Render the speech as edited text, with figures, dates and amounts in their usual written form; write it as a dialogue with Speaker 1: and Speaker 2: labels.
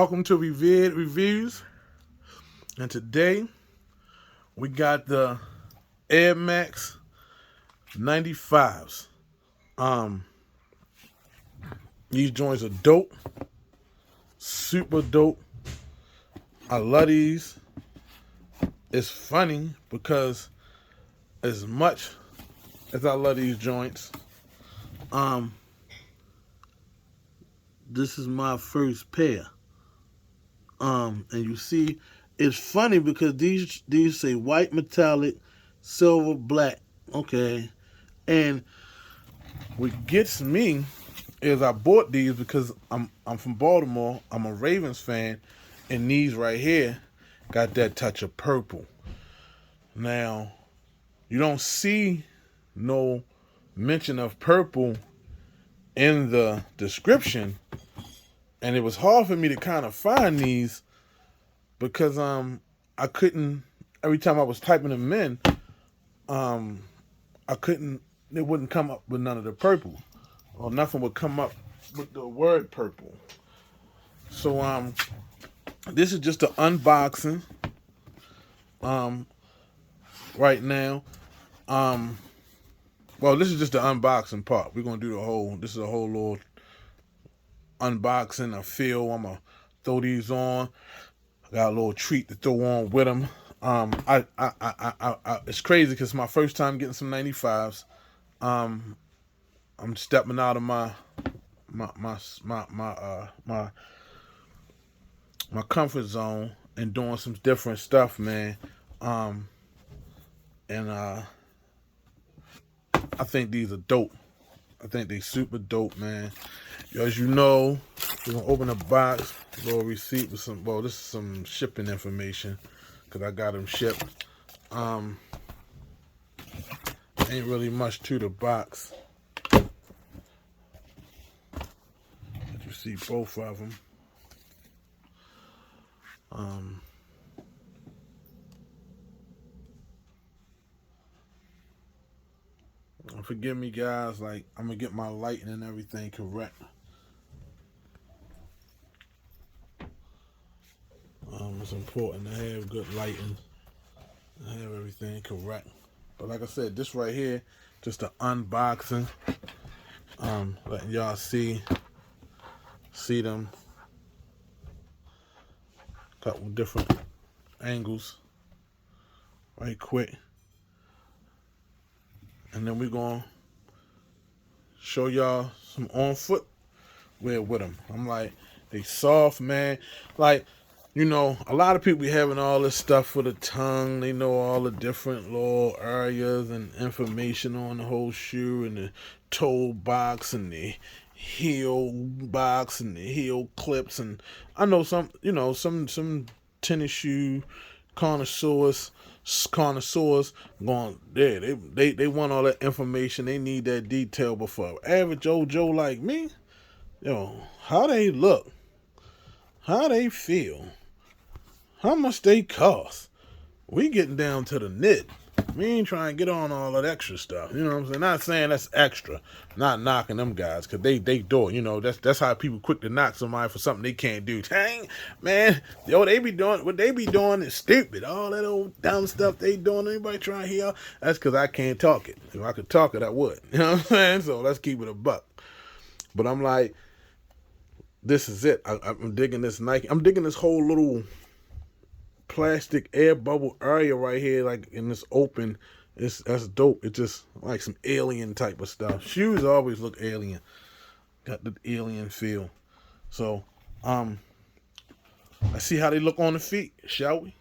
Speaker 1: welcome to Revered Reviews. And today we got the Air Max 95s. These joints are dope, super dope. I love these. It's funny because as much as I love these joints, this is my first pair. And you see, it's funny because these say white metallic, silver black. Okay. And what gets me is I bought these because I'm from Baltimore. I'm a Ravens fan, and these right here got that touch of purple. Now, you don't see no mention of purple in the description, and it was hard for me to kind of find these because I couldn't, every time I was typing them in, I couldn't, it wouldn't come up with none of the purple, or nothing would come up with the word purple. So this is just an unboxing right now. Well, this is just the unboxing part. We're gonna do the whole, this is a whole little unboxing, a feel. I'm gonna throw these on. I got a little treat to throw on with them. It's crazy because it's my first time getting some 95s. I'm stepping out of my comfort zone and doing some different stuff, man. I think these are dope. I think they super dope, man. As you know, we're gonna open a box, a little receipt with some, well, this is some shipping information because I got them shipped. Ain't really much to the box. You see both of them. Forgive me, guys. Like, I'm gonna get my lighting and everything correct. It's important to have good lighting and have everything correct. But like I said, this right here, just an unboxing. Letting y'all see them. Couple different angles, right quick. And then we're going to show y'all some on foot wear with them. I'm like, they soft, man. Like, you know, a lot of people be having all this stuff for the tongue. They know all the different little areas and information on the whole shoe and the toe box and the heel box and the heel clips. And I know some, you know, some tennis shoe connoisseurs going there. They want all that information. They need that detail. Before average old Joe like me, yo, how they look, how they feel, how much they cost. We getting down to the nit. We ain't trying to get on all that extra stuff. You know what I'm saying? Not saying that's extra. Not knocking them guys, because they do it. You know, that's how people quick to knock somebody for something they can't do. Dang, man, yo, they be doing, what they be doing is stupid. All that old dumb stuff they doing, anybody trying to hear, that's because I can't talk it. If I could talk it, I would. You know what I'm saying? So let's keep it a buck. But I'm like, this is it. I'm digging this Nike. I'm digging this whole little plastic air bubble area right here, like in this open. That's dope. It's just like some alien type of stuff. Shoes always look alien. Got the alien feel. So let's see how they look on the feet, shall we?